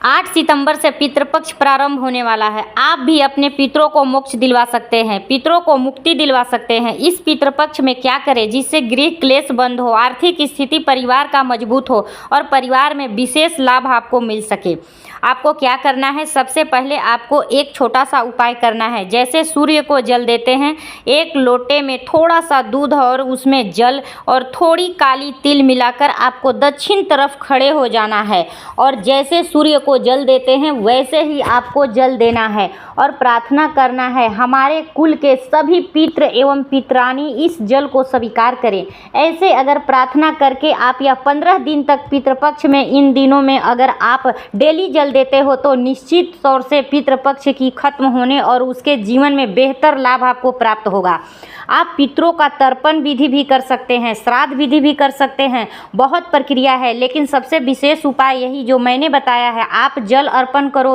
8 सितंबर से पितृपक्ष प्रारंभ होने वाला है। आप भी अपने पितरों को मोक्ष दिलवा सकते हैं, पितरों को मुक्ति दिलवा सकते हैं। इस पितृपक्ष में क्या करें जिससे गृह क्लेश बंद हो, आर्थिक स्थिति परिवार का मजबूत हो और परिवार में विशेष लाभ आपको मिल सके। आपको क्या करना है, सबसे पहले आपको एक छोटा सा उपाय करना है। जैसे सूर्य को जल देते हैं, एक लोटे में थोड़ा सा दूध और उसमें जल और थोड़ी काली तिल मिलाकर आपको दक्षिण तरफ खड़े हो जाना है और जैसे सूर्य को जल देते हैं वैसे ही आपको जल देना है और प्रार्थना करना है हमारे कुल के सभी पितृ एवं पितरानी इस जल को स्वीकार करें। ऐसे अगर प्रार्थना करके आप या 15 दिन तक पितृपक्ष में इन दिनों में अगर आप डेली जल देते हो तो निश्चित तौर से पितृपक्ष की खत्म होने और उसके जीवन में बेहतर लाभ आपको प्राप्त होगा। आप पितरों का तर्पण विधि भी कर सकते हैं, श्राद्ध विधि भी कर सकते हैं। बहुत प्रक्रिया है, लेकिन सबसे विशेष उपाय यही जो मैंने बताया है, आप जल अर्पण करो।